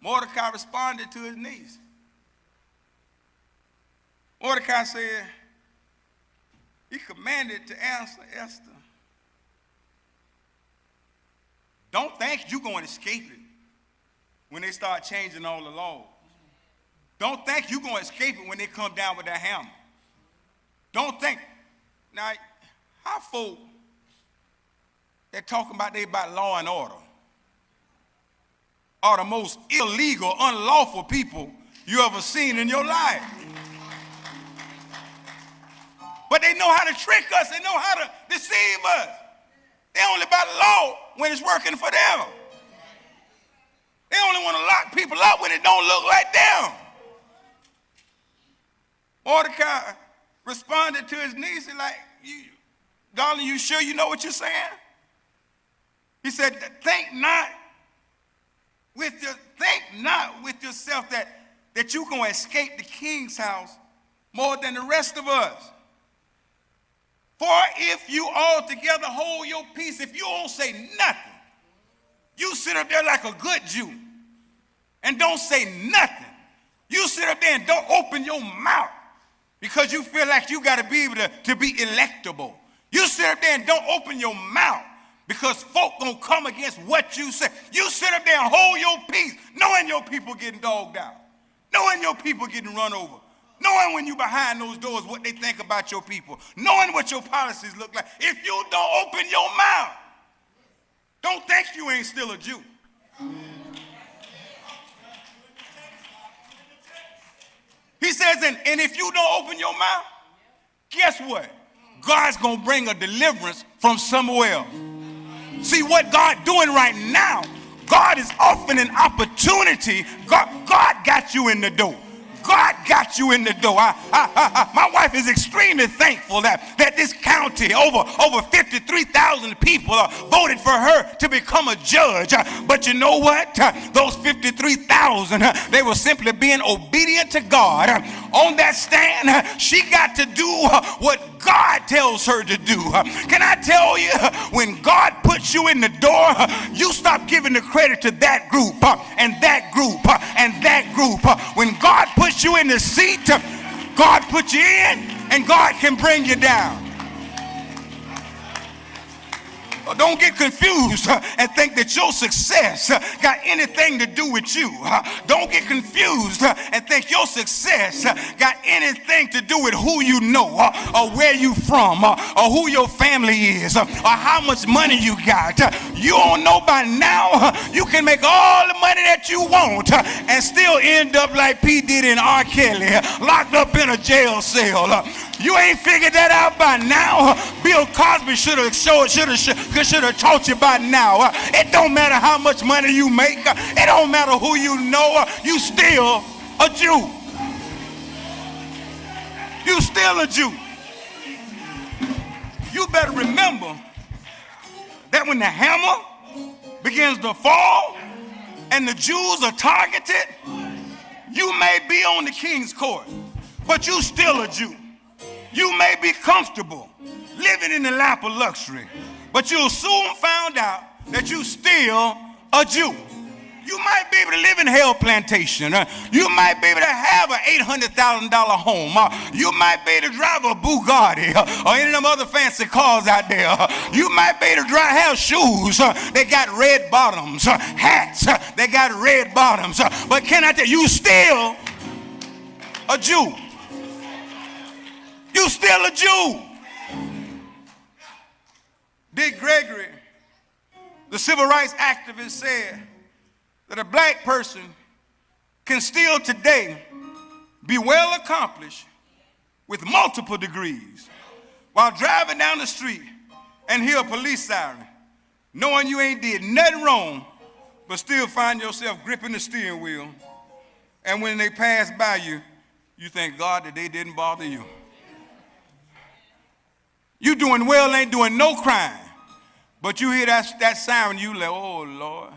Mordecai responded to his niece. Mordecai said, he commanded to answer Esther, don't think you're going to escape it when they start changing all the laws. Don't think you're going to escape it when they come down with that hammer. Don't think. Now, how folk that talking about they about law and order are the most illegal, unlawful people you ever seen in your life. But they know how to trick us. They know how to deceive us. They only about law when it's working for them. They only want to lock people up when it don't look like them. Mordecai responded to his niece like, darling, you sure you know what you're saying? He said, think not with yourself that you're going to escape the king's house more than the rest of us. For if you altogether hold your peace, if you don't say nothing, you sit up there like a good Jew and don't say nothing. You sit up there and don't open your mouth because you feel like you got to be able to be electable. You sit up there and don't open your mouth because folk gonna come against what you say. You sit up there and hold your peace, knowing your people getting dogged out, knowing your people getting run over, knowing when you behind those doors what they think about your people, knowing what your policies look like. If you don't open your mouth, don't think you ain't still a Jew. He says, and if you don't open your mouth, guess what? God's going to bring a deliverance from somewhere else. See what God doing right now, God is offering an opportunity. God got you in the door. God got you in the door. My wife is extremely thankful that this county, over 53,000 people voted for her to become a judge. But you know what? Those 53,000, they were simply being obedient to God. On that stand, she got to do what God tells her to do. Can I tell you, when God puts you in the door, you stop giving the credit to that group and that group and that group. When God puts you in the seat, God put you in and God can bring you down. Don't get confused and think that your success got anything to do with you. Don't get confused and think your success got anything to do with who you know or where you from or who your family is or how much money you got. You don't know by now you can make all the money that you want and still end up like P. Diddy and R. Kelly, locked up in a jail cell. You ain't figured that out by now. Bill Cosby should have taught you by now. It don't matter how much money you make. It don't matter who you know. You still a Jew. You still a Jew. You better remember that when the hammer begins to fall and the Jews are targeted, you may be on the king's court, but you still a Jew. You may be comfortable living in the lap of luxury, but you'll soon find out that you still a Jew. You might be able to live in Hell Plantation. You might be able to have an $800,000 home. You might be able to drive a Bugatti or any of them other fancy cars out there. You might be able to have shoes. They got red bottoms. Hats. They got red bottoms. But can I tell you, you still a Jew. You still a Jew. Dick Gregory, the civil rights activist, said that a black person can still today be well accomplished with multiple degrees while driving down the street and hear a police siren, knowing you ain't did nothing wrong, but still find yourself gripping the steering wheel. And when they pass by you, you thank God that they didn't bother you. You doing well, ain't doing no crime, but you hear that siren, you like, oh Lord.